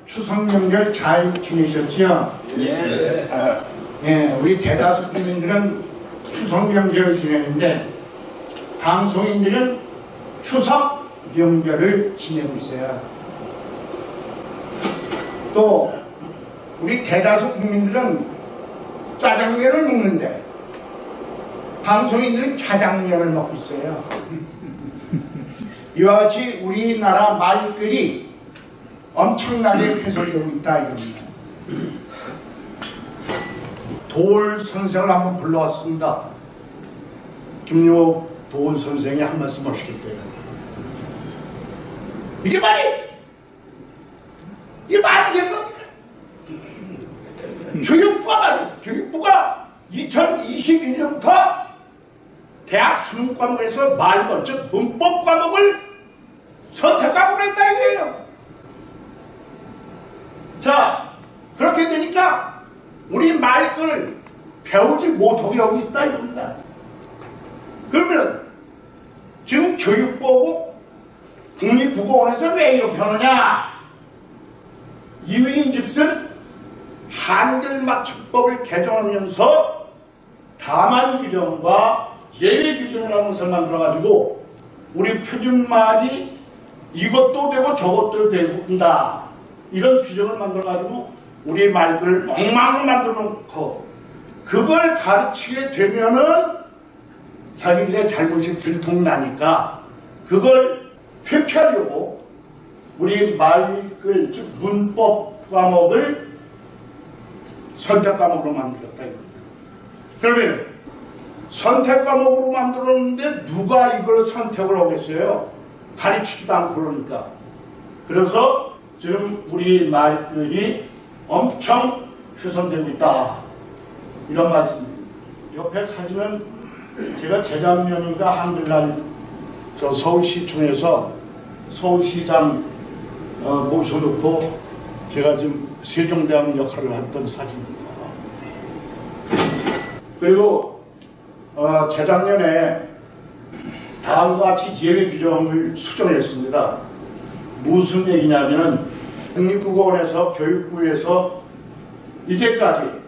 추석 명절 잘 지내셨죠? 예. 예, 우리 대다수 국민들은 추석 명절을 지내는데 방송인들은 추석 명절을 지내고 있어요. 또 우리 대다수 국민들은 짜장면을 먹는데 방송인들은 자장면을 먹고 있어요. 이와 같이 우리나라 말글이 엄청나게 훼손되고 있다 이겁니다. 도올 선생을 한번 불러왔습니다. 김용옥 도올 선생이 한 말씀 하시겠대요. 이게 말이 되는 겁니다. 교육부가 2021년부터 대학 수능 과목에서 말벌, 즉 문법 과목을 선택 과목으로 했다 이거예요. 자, 그렇게 되니까 우리 말글을 배우지 못하게 하고 있다 이겁니다. 그러면 지금 교육부하고 국립국어원에서 왜 이렇게 하느냐? 이유인즉슨 한글맞춤법을 개정하면서 다만 규정과 예외 규정이라는 것을 만들어가지고 우리 표준말이 이것도 되고 저것도 된다. 이런 규정을 만들어가지고 우리 말글을 엉망으로 만들어놓고 그걸 가르치게 되면은 자기들의 잘못이 들통나니까 그걸 회피하려고 우리 말글, 즉 문법 과목을 선택 과목으로 만들었다 이겁니다. 그러면 선택 과목으로 만들었는데 누가 이걸 선택을 하겠어요? 가르치지도 않고 그러니까. 그래서 지금 우리 말글이 엄청 훼손되고 있다. 이런 말씀입니다. 옆에 사진은 제가 재작년인가 한글날 서울시청에서 서울시장 모셔놓고 제가 지금 세종대왕 역할을 했던 사진입니다. 그리고 재작년에 다음과 같이 예외 규정을 수정했습니다. 무슨 얘기냐면은 국립국어원에서 교육부에서 이제까지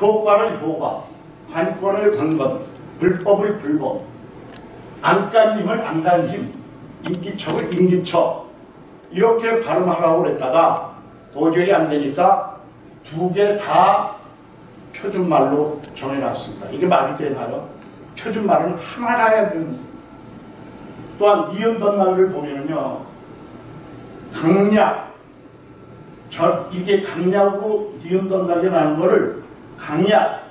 효과를 효과, 관건을 관건, 불법을 불법, 안간힘을 안간힘, 인기척을 인기척 이렇게 발음하라고 그랬다가 도저히 안 되니까 두 개 다 표준말로 정해놨습니다. 이게 말이 되나요? 표준말은 하나라 해야 됩니다. 또한 니은번말을 보면요, 강약, 이게 강약으로 니은던닥에 나는 거를 강약,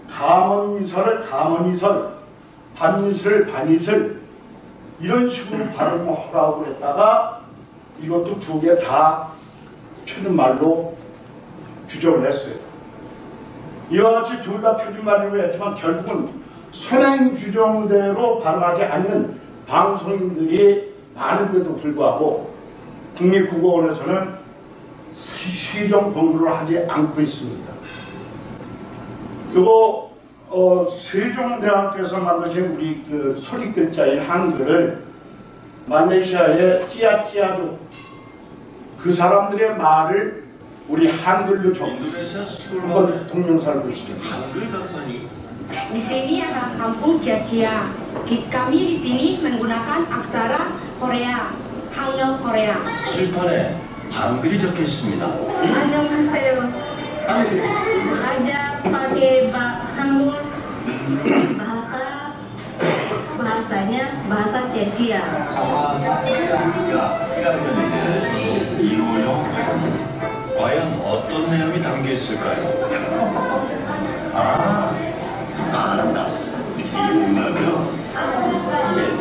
감언이설을 감언이설, 반이슬 반이슬 이런 식으로 발음하라고 그랬다가 이것도 두 개 다 표준말로 규정을 했어요. 이와 같이 둘 다 표준말로 했지만 결국은 선행 규정대로 발음하지 않는 방송인들이 많은데도 불구하고 국립국어원에서는 시정 공부를 하지 않고 있습니다. 그리고 세종대왕께서 만드신 우리 그 소리글자인 한글을 말레이시아의 찌아찌아도 그 사람들의 말을 우리 한글로 적으셨어요. 한번 동영상을 보시죠. Di sini adalah kampung Cia-Cia. Kami di sini menggunakan aksara Korea, Hangul Korea. 칠판에 한글이 적혀 있습니다. 안녕하세요. Belajar pakai Hangul, bahasanya bahasa Cia-Cia. 이거요? 과연 어떤 내용이 담겨 있을까요? 알았다. 이거는요,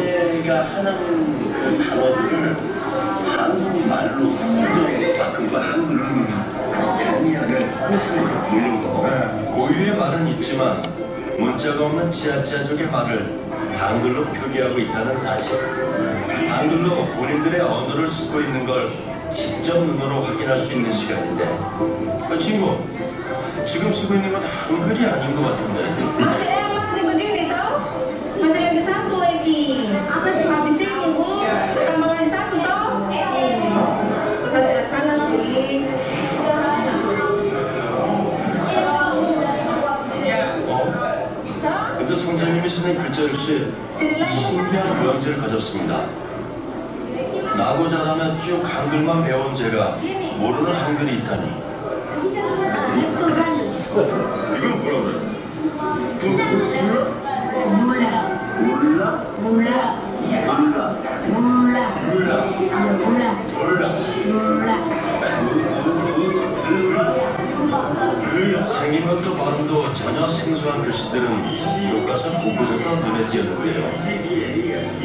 얘네가 하는 그 단어들을 한국말로 바꾼 거, 한글로 정의하는 고유의 말은 있지만 문자가 없는 지하자족의 말을 한글로 표기하고 있다는 사실. 한글로 본인들의 언어를 쓰고 있는 걸 직접 눈으로 확인할 수 있는 시간인데, 친구, 지금 쓰고 있는 건 한글이 아닌 것 같은데. Masih enak nih begini tau? Masih ada satu lagi. Apa habis ini bu? Tambah lagi satu tau? Ada sana sih. 근데 성자님이 쓰는 글자 역시 신기한 모양새를 가졌습니다. 나고 자라면 쭉 한글만 배운 제가 모르는 한글이 있다니. Itu kan. 이건 뭐라 그래? 생긴 것도 발음도 전혀 생소한 글씨들은 교과서 곳곳에서 눈에 띄었는데요.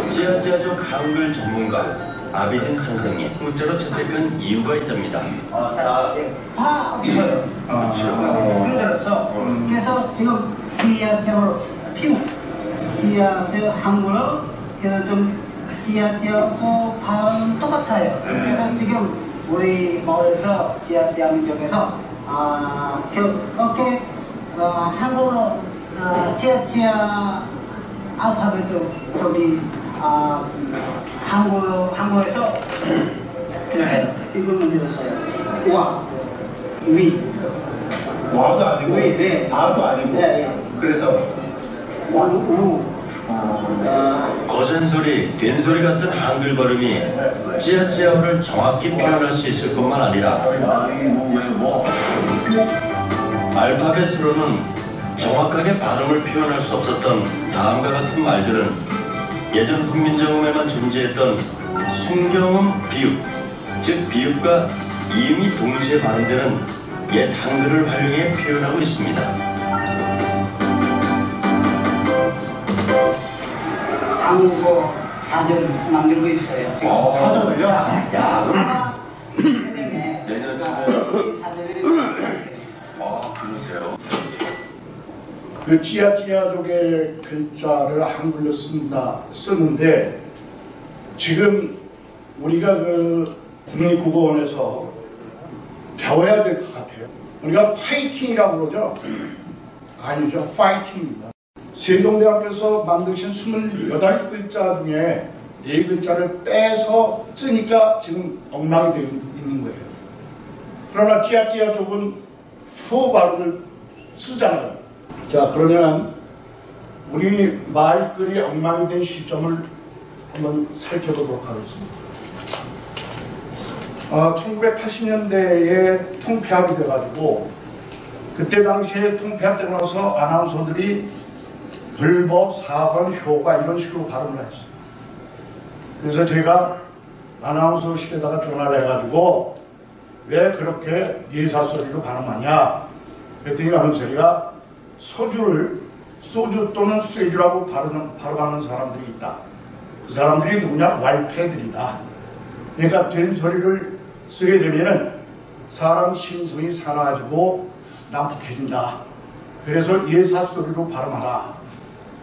지아지아족 한글 전문가 아비딘 선생님 문자로 채택한 이유가 있답니다. 다 없어요. 힘들었어. 그래서 지금 지하철 피우 지하철 한국어 그래서 좀 지하철하고 발음 똑같아요. 그래서 지금 우리 마을에서 지하철 민족에서 이렇게 한국어 지하철 알파벳도 저기 한국어에서 이거 만들었어요. 와, 위. 와도 아니고 위, 네. 아도 아니고 네. 그래서 우. 거센 소리, 된소리 같은 한글 발음이 지하지하를 정확히 표현할 수 있을 것만 아니라 알파벳으로는 정확하게 발음을 표현할 수 없었던 다음과 같은 말들은 예전 훈민정음에만 존재했던 순경음 비읍, 즉 비읍과 이음이 동시에 발음되는 옛 한글을 활용해 표현하고 있습니다. 한국어 사전 만들고 있어요. 지금. 사전을요? 야, 그럼 내년에 내년에 사전을 그러세요? 그 지하지하족의 글자를 한글로 쓰는데 지금 우리가 그 국립국어원에서 배워야 될 것 같아요. 우리가 파이팅이라고 그러죠? 아니죠. 파이팅입니다. 세종대학교에서 만드신 28글자 중에 4글자를 빼서 쓰니까 지금 엉망이 되어 있는 거예요. 그러나 지하지하족은 푸 발음을 쓰잖아요. 자, 그러면 우리 말글이 엉망이 된 시점을 한번 살펴보도록 하겠습니다. 1980년대에 통폐합이 돼가지고 그때 당시에 통폐합되고 나서 아나운서들이 불법, 사번, 효과 이런 식으로 발음을 했어요. 그래서 제가 아나운서 실에다가 전화를 해가지고 왜 그렇게 예사소리로 발음하냐 그랬더니 하는 소리가 소주를 소주 또는 쇠주라고 발음하는 사람들이 있다. 그 사람들이 누구냐? 왈패들이다. 그러니까 된 소리를 쓰게 되면은 사람 심성이 사나워지고 난폭해진다. 그래서 예사소리로 발음하라.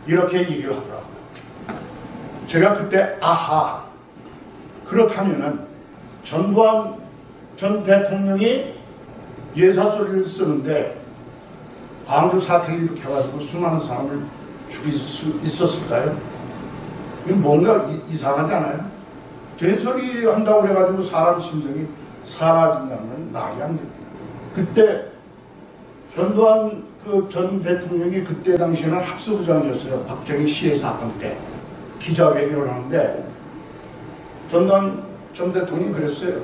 이렇게 얘기를 하더라고요. 제가 그때 아하. 그렇다면은 전두환 전 대통령이 예사소리를 쓰는데 광주 사태를 일으켜가지고 수많은 사람을 죽일 수 있었을까요? 뭔가 이상하지 않아요? 된소리 한다고 그래가지고 사람 심성이 사라진다는 건 말이 안 됩니다. 그때 전두환 그 전 대통령이 그때 당시에는 합수부장이었어요. 박정희 시해 사건 때 기자회견을 하는데 전두환 전 대통령이 그랬어요.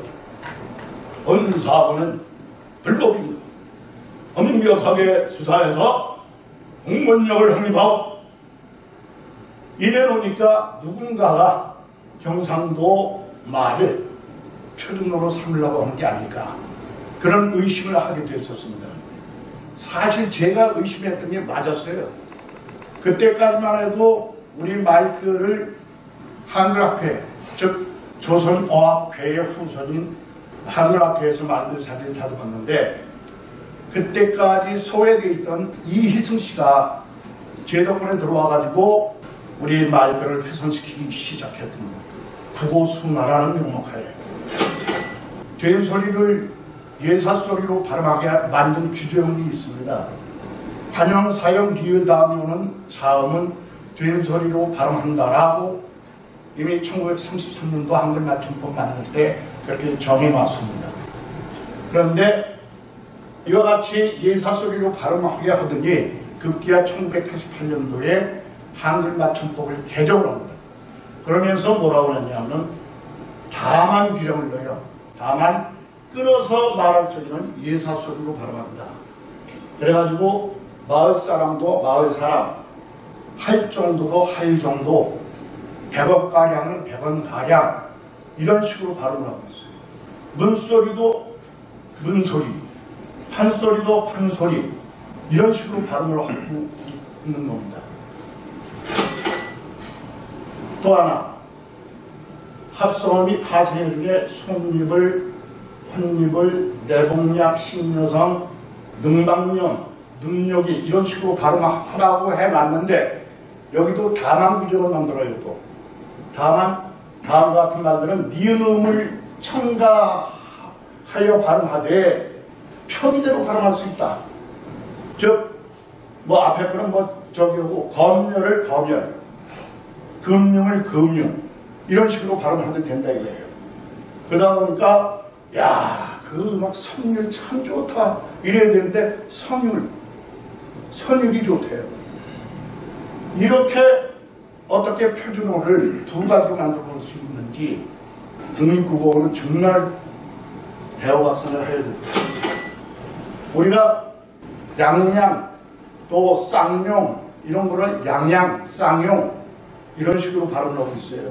본 사건은 불법입니다. 엄격하게 수사해서 공권력을 확립하고 이래놓으니까 누군가가 경상도 말을 표준어로 삼으려고 하는 게 아닐까 그런 의심을 하게 됐었습니다. 사실 제가 의심했던 게 맞았어요. 그때까지만 해도 우리 말글을 한글학회 즉 조선어학회의 후손인 한글학회에서 만든 사진을 다듬었는데 그때까지 소외되어 있던 이희승 씨가 제 덕분에 들어와가지고 우리 말귀를 훼손시키기 시작했던 국어순화라는 명목하에 된소리를 예사소리로 발음하게 만든 규정이 있습니다. 관형, 사형, 리을 다음에 오는 사음은 된소리로 발음한다라고 이미 1933년도 한글 맞춤법 만들 때 그렇게 정해놨습니다. 그런데 이와 같이 예사소리로 발음하게 하더니 급기야 1988년도에 한글 맞춤법을 개정을 합니다. 그러면서 뭐라고 하냐면 다만 규정을 넣어요. 다만 끊어서 말할 적에는 예사소리로 발음한다. 그래가지고 마을 사람도 마을 사람, 할 정도도 할 정도, 100원가량은 100원가량 이런 식으로 발음을 하고 있어요. 문소리도 문소리, 판소리도 판소리 이런 식으로 발음을 하고 있는 겁니다. 또 하나, 합성어 및 파생어 중에 손입을, 혼입을, 내복약, 신여성, 능방령, 능력이 이런 식으로 발음하라고 해놨는데 여기도 다만 규정을 만들어요. 또 다만 다음과 같은 말들은 니은음을 첨가하여 발음하되 표기대로 발음할 수 있다. 즉 뭐 앞에 거는 뭐 저기고 검열을 검열, 금융을 금융 이런 식으로 발음하도 된다 이거예요. 그러다 보니까 야, 그 막 성률 참 좋다 이래야 되는데 선율이 좋대요. 이렇게 어떻게 표준어를 두 가지로 만들어 볼 수 있는지 국립국어는 정말 대어학습을 해야 됩니다. 우리가 양양 또 쌍용 이런 거를 양양, 쌍용 이런 식으로 발음을 하고 있어요.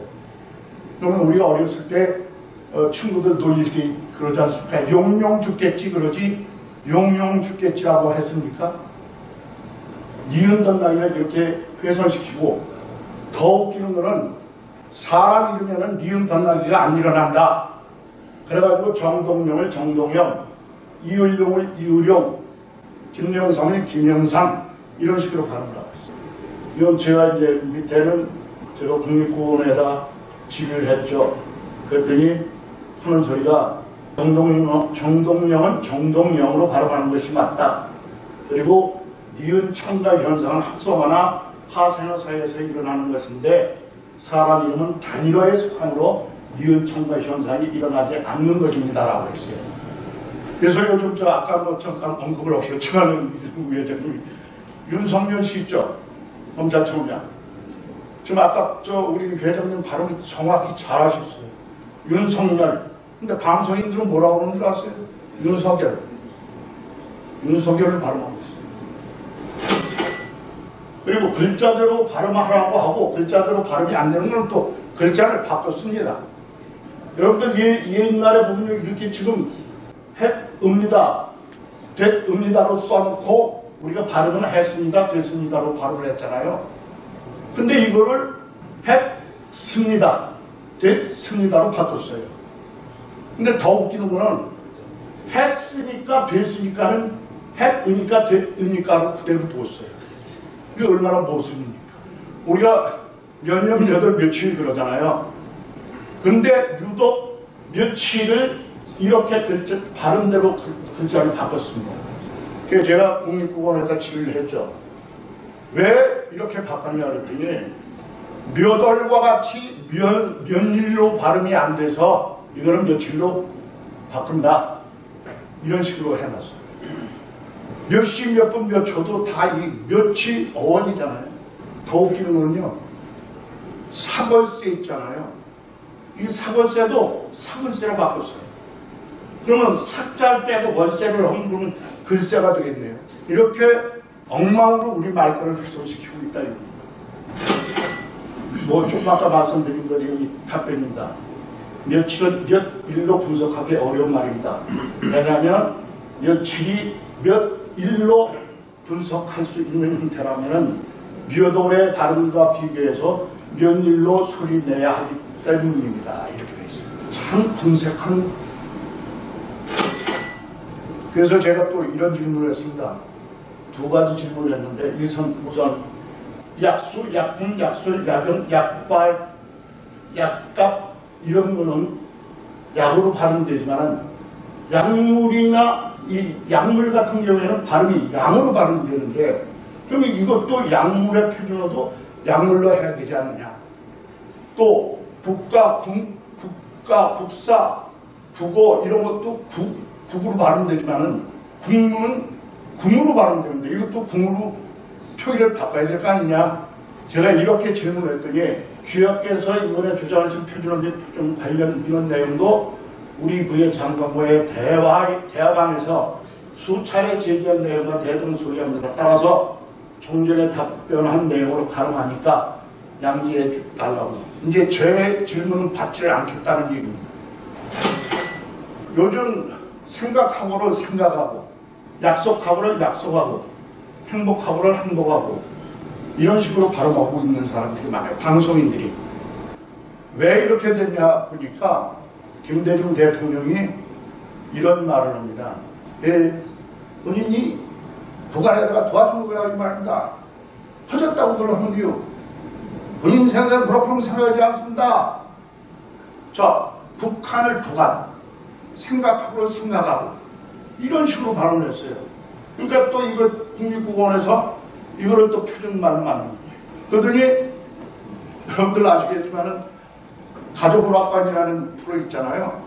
그러면 우리가 어렸을 때 친구들 놀릴 때 그러지 않습니까? 용용 죽겠지 그러지 용용 죽겠지라고 했습니까? 니은 단당이를 이렇게 훼손시키고 더 웃기는 거는 사람 이름에는 니은 단당이가 안 일어난다. 그래가지고 정동용을 정동영, 이을용을 이을용, 김영삼을 김영삼 이런 식으로 발음을 하고 있어요. 이건 제가 이제 밑에는 제가 국립국어원에다 질의를 했죠. 그랬더니 하는 소리가 정동영은 정동영으로 발음하는 것이 맞다. 그리고 니은 첨가 현상은 합성어나 파생어 사이에서 일어나는 것인데 사람 이름은 단일어의 속함으로 니은 첨가 현상이 일어나지 않는 것입니다라고 했어요. 그래서 요즘 저 아까 뭐 잠깐 언급을 없었지만 위원장님 윤석열 씨 있죠? 검찰총장. 지금 아까 저 우리 회장님 발음 정확히 잘하셨어요. 윤석열. 근데 방송인들은 뭐라고 그러는 줄 아세요? 윤석열. 윤석열을 발음하고 있어요. 그리고 글자대로 발음하라고 하고 글자대로 발음이 안 되는 건 또 글자를 바꿨습니다. 여러분들 옛날에 보면 이렇게 지금 했읍니다, 됐읍니다로 써놓고 우리가 발음은 했습니다, 됐습니다로 발음을 했잖아요. 근데 이거를 했습니다, 됐습니다로 바꿨어요. 근데 더 웃기는 거는 했으니까 됐으니까는 했으니까 됐으니까로 그대로 뒀어요. 이게 얼마나 모순입니까? 우리가 몇 년, 몇 월, 며칠 그러잖아요. 근데 유독 며칠을 이렇게 발음대로 글자를 바꿨습니다. 그래서 제가 국립국어원에다 질의를 했죠. 왜 이렇게 바꿨냐 그랬더니 몇 월과 같이 몇일로 발음이 안 돼서 이거는 며칠로 바꾼다. 이런 식으로 해놨어요. 몇 시, 몇 분, 몇 초도 다 이 며칠 어원이잖아요. 더 웃기는 거는요. 사골세 있잖아요. 이 사골세도 사글세로 바꿨어요. 그러면 삭자를 빼고 월세를 하면 글세가 되겠네요. 이렇게 엉망으로 우리 말귀를 훼손시키고 있다 이겁니다. 뭐 조금 아까 말씀드린 거 여기 답변입니다. 며칠은 몇 일로 분석하기 어려운 말입니다. 왜냐하면 며칠이 몇 일로 분석할 수 있는 형태라면 몇 월의 발음과 비교해서 몇 일로 소리내야 하기 때문입니다. 이렇게 되어 있습니다. 참 궁색한. 그래서 제가 또 이런 질문을 했습니다. 두 가지 질문을 했는데 우선 약수, 약품, 약술, 약은, 약발, 약값 이런 거는 약으로 발음되지만 약물이나 이 약물 같은 경우에는 발음이 양으로 발음되는데 그러면 이것도 약물의 표준어도 약물로 해야 되지 않느냐. 또 국가, 국사, 국어 이런 것도 국으로 발음되지만은 국문은 궁으로 발음되는데 이것도 궁으로 표기를 바꿔야 될 거 아니냐. 제가 이렇게 질문을 했더니 주역께서 이번에 주장하신 표준어 좀 관련 이런 내용도 우리 부의 장관과의 대화방에서 수차례 제기한 내용과 대동소이합니다. 따라서 종전에 답변한 내용으로 가능하니까 양지해 달라고. 이제 제 질문은 받지를 않겠다는 얘기입니다. 요즘 생각하고를 생각하고 약속하고를 약속하고 행복하고를 행복하고 이런 식으로 발음하고 있는 사람들이 많아요. 방송인들이. 왜 이렇게 됐냐 보니까 김대중 대통령이 이런 말을 합니다. 본인이 북한에다가 도와준 거라고 말합니다. 터졌다고 그러는데요. 본인 생각은 그렇게 생각하지 않습니다. 자, 북한을 북한, 생각하고 생각하고 이런 식으로 발언을 했어요. 그러니까 또 이거 국립국어원에서 이거를 또 표준말로 만든 거예요. 그러더니 여러분들 아시겠지만은 가족오락관이라는 프로 있잖아요.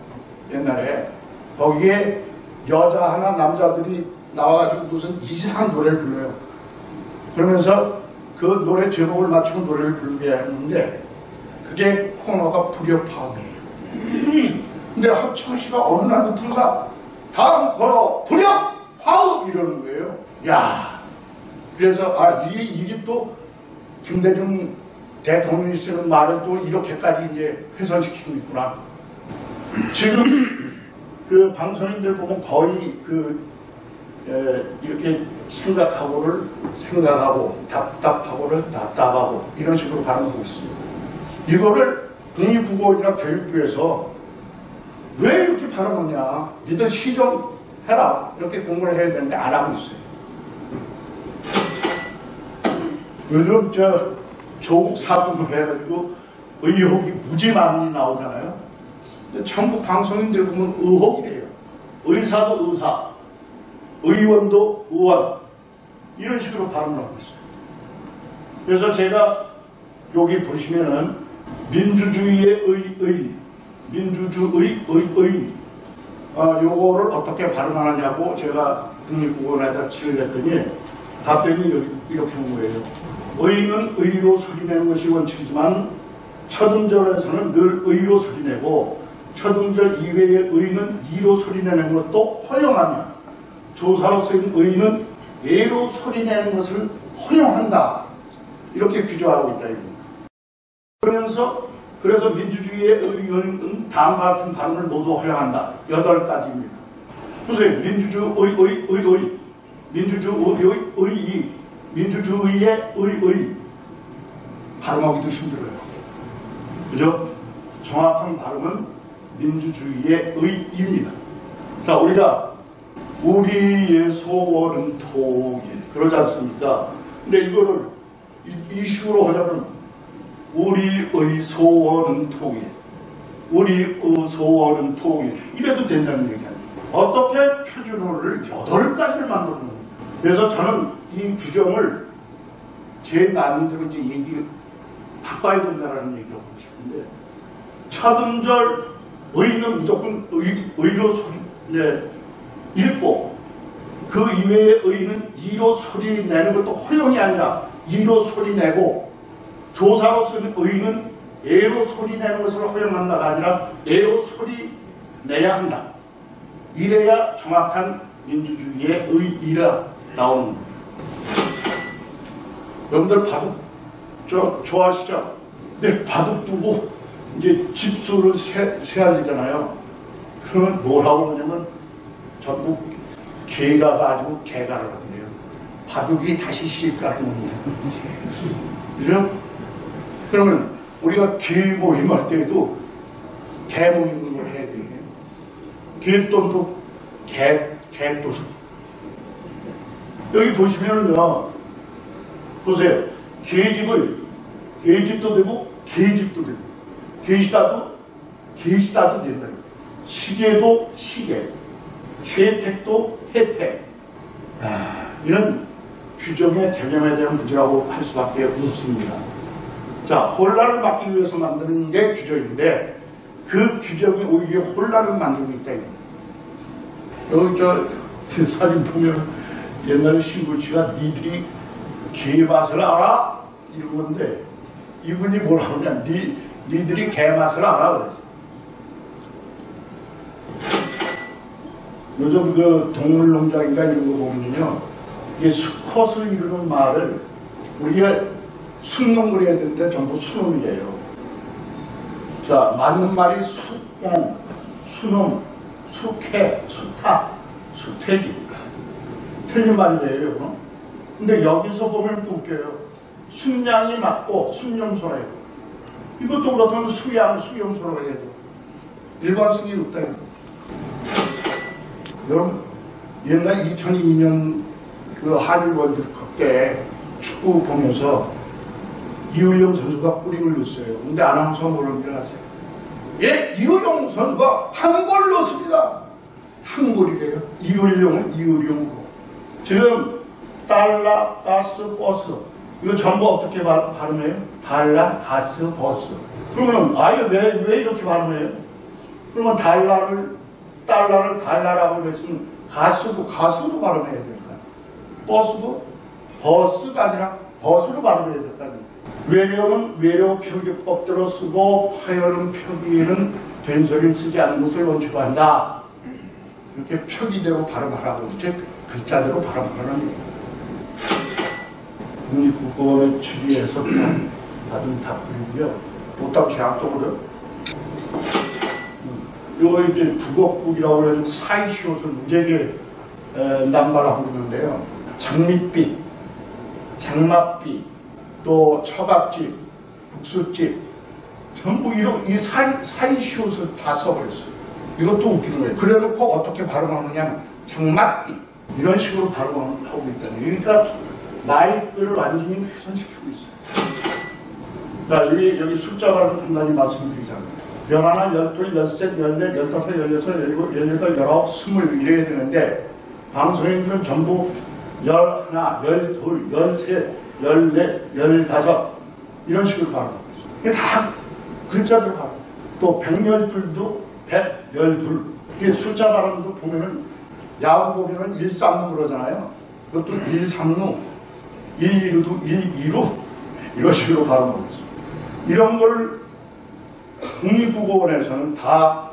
옛날에 거기에 여자 하나 남자들이 나와가지고 무슨 이상한 노래를 불러요. 그러면서 그 노래 제목을 맞추고 노래를 부르게 했는데 그게 코너가 불협화음이에요. 근데 허철 씨가 어느 날부터인가 다음 걸어 불협화음 이러는 거예요. 야, 그래서 이게 또 김대중 대통령이 쓰는 말을 또 이렇게까지 이제 훼손시키고 있구나. 지금 그 방송인들 보면 거의 이렇게 생각하고를 생각하고 답답하고를 답답하고 이런 식으로 발음하고 있습니다. 이거를 국립국어원이나 교육부에서 왜 이렇게 발음하냐. 니들 시정해라. 이렇게 공부를 해야 되는데 안 하고 있어요. 요즘 조국 사건으로 해가지고 의혹이 무지 많이 나오잖아요. 근데 전부 방송인들 보면 의혹이래요. 의사도 의사, 의원도 의원 이런 식으로 발음을 하고 있어요. 그래서 제가 여기 보시면은 민주주의의 민주주의 요거를 어떻게 발음하느냐고 제가 국립국어원에다 질을 했더니 답변이 이렇게 온 거예요. 의는 의로 소리내는 것이 원칙이지만 첫 음절에서는 늘 의로 소리내고 첫 음절 이외의 의는 이로 소리내는 것도 허용하며 조사로 쓰인 의는 예로 소리내는 것을 허용한다. 이렇게 규정하고 있다 이겁니다. 그래서 민주주의의 의는 다음과 같은 발음을 모두 허용한다. 8가지입니다. 보세요. 민주주의, 민주주의의, 민주주의의 발음하기도 힘들어요. 그죠? 정확한 발음은 민주주의의 의입니다. 자, 우리가 우리의 소원은 통일 그러지 않습니까? 근데 이거를 이 식으로 하자면 우리의 소원은 통일, 우리의 소원은 통일 이래도 된다는 얘기 아니에요. 어떻게 표준어를 8가지를 만들어 놓는 거예요. 그래서 저는 이 규정을 제 나름대로 이제 바꿔야 된다는 얘기를 하고 싶은데 첫 음절 의는 무조건 의로 읽고 그 이외의 의는 이로 소리 내는 것도 허용이 아니라 이로 소리 내고 조사로 쓰는 의는 예로 소리 내는 것을 허용한다가 아니라 예로 소리 내야 한다. 이래야 정확한 민주주의의 의의라 나오는 겁니다. 여러분들 바둑 좋아하시죠? 근데 바둑 두고 이제 집수를 세야 되잖아요. 그러면 뭐라고 그러냐면 전부 개가 가지고 개가를 한대요. 바둑이 다시 실가를 놓는다. 그죠? 그러면 우리가 개 모임할 때에도 개 모임을 해야 돼요. 개돈도 개돈. 여기 보시면은요, 보세요. 계집도 되고 계집도 되고 계시다도 된다. 시계도 시계, 혜택도 혜택. 이런 규정의 개념에 대한 문제라고 할 수밖에 없습니다. 자, 혼란을 막기 위해서 만드는 게 규정인데 그 규정이 오히려 혼란을 만들고 있다. 여기 저 사진 보면 옛날에 신구치가 니들이 개맛을 알아? 이런 건데 이분이 뭐라고 하냐, 니들이 개맛을 알아? 그랬어. 요즘 그 동물농장인가 이런 거 보면요, 이게 수컷을 이루는 말을 우리가 순놈 그려야 되는데 전부 수놈이에요. 자, 맞는 말이 수놈, 수놈, 수캐, 수타, 수태기. 틀린 말이래요. 근데 여기서 보면 또 웃겨요. 순양이 맞고 순염소래요. 이것도 그렇다면 수양, 수염소라고 해야 돼요. 일관성이 없다. 여러분, 옛날 2002년 그 한일 월드컵 때 축구 보면서 이효영 선수가 골을 넣었어요. 근데 아나운서가 뭐라고 일어났어요? 예, 이효영 선수가 한 골 넣었습니다. 한 골이래요. 이효영으로. 지금 달러, 가스, 버스. 이거 전부 어떻게 발음해요? 달러, 가스, 버스. 그러면 아예 왜 이렇게 발음해요? 그러면 달러를 달러라고 했으면 가스도 발음해야 될까요? 버스도 버스가 아니라 버스로 발음해야 될까요? 외래어는 외래어 표기법대로 쓰고 파열음 표기에는 된소리를 쓰지 않는 것을 원칙으로 한다. 이렇게 표기대로 발음하라고, 즉 글자대로 발음하라는 겁니다. 국립국어원의 추리에서 받은 답글이고요. 보답 제약도 그래요. 이거 이제 북어국이라고 해서 사이시옷을 무지하게 남발하고 있는데요. 장밋빛, 장맛빛, 또 처갓집, 국수집, 전부 이 사이시옷을 다 써버렸어요. 이것도 웃기는 거예요. 그래놓고 어떻게 발음하느냐, 장맛빛 이런 식으로 발음하고 있다는 거예요. 그러니까 나이를 완전히 훼손시키고 있어요. 자, 여기 숫자 발음 간단히 말씀드리자면 11, 12, 13, 14, 15, 16, 17, 18, 19, 20 이래야 되는데 방송인들은 전부 11, 12, 13, 14, 15 이런 식으로 발음하고 있어요. 이게 다 글자대로 발음해요. 또 112도 112. 이게 숫자 발음도 보면은 야구 보면은 136 그러잖아요. 그것도 136, 112도 125 이런 식으로 발음하고 있어요. 이런 걸 국립국어원에서는 다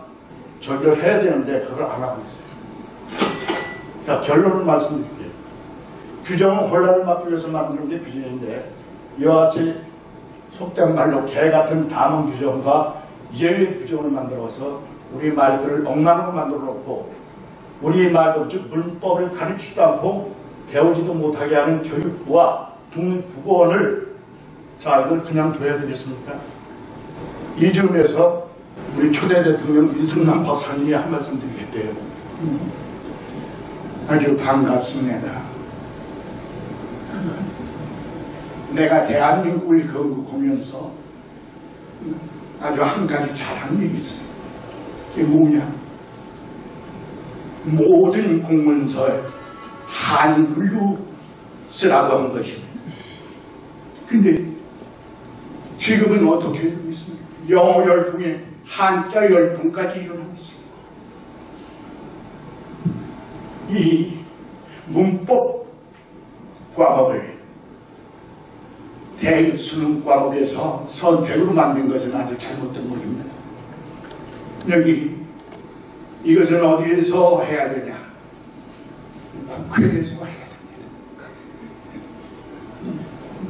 적용해야 되는데 그걸 안 하고 있어요. 자, 결론을 말씀드릴게요. 규정은 혼란을 막기 위해서 만드는 게 규정인데 이와 같이 속된 말로 개같은 담은 규정과 예외 규정을 만들어서 우리 말들을 엉망으로 만들어 놓고 우리 말도 즉 문법을 가르치지도 않고 배우지도 못하게 하는 교육부와 국립국어원을 자, 이걸 그냥 둬야 되겠습니까? 이 점에서 우리 초대 대통령 이승만 박사님이 한 말씀 드리겠대요. 아주 반갑습니다. 내가 대한민국을 건국하면서 아주 한 가지 잘한 게 있어요. 이게 뭐냐? 모든 공문서에 한글로 쓰라고 한 것입니다. 근데 지금은 어떻게 되고 있습니까? 영어 열풍에 한자 열풍까지 일어나고 있습니다. 이 문법 과목을 대수능 과목에서 선택으로 만든 것은 아주 잘못된 것입니다. 여기 이것은 어디에서 해야 되냐? 국회에서 해야 됩니다.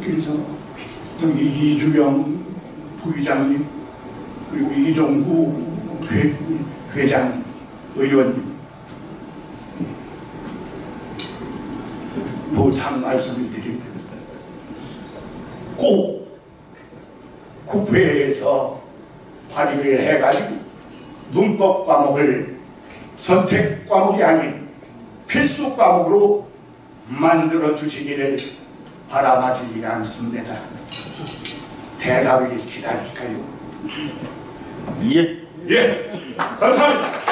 그래서 여기 이주영 부의장님 그리고 이종구 회장 의원님 부탁 말씀을 드립니다. 꼭 국회에서 발의를 해가지고 문법 과목을 선택 과목이 아닌 필수 과목으로 만들어 주시기를 바람하지 않습니다. 대답을 기다릴까요? 예. 예, 감사합니다.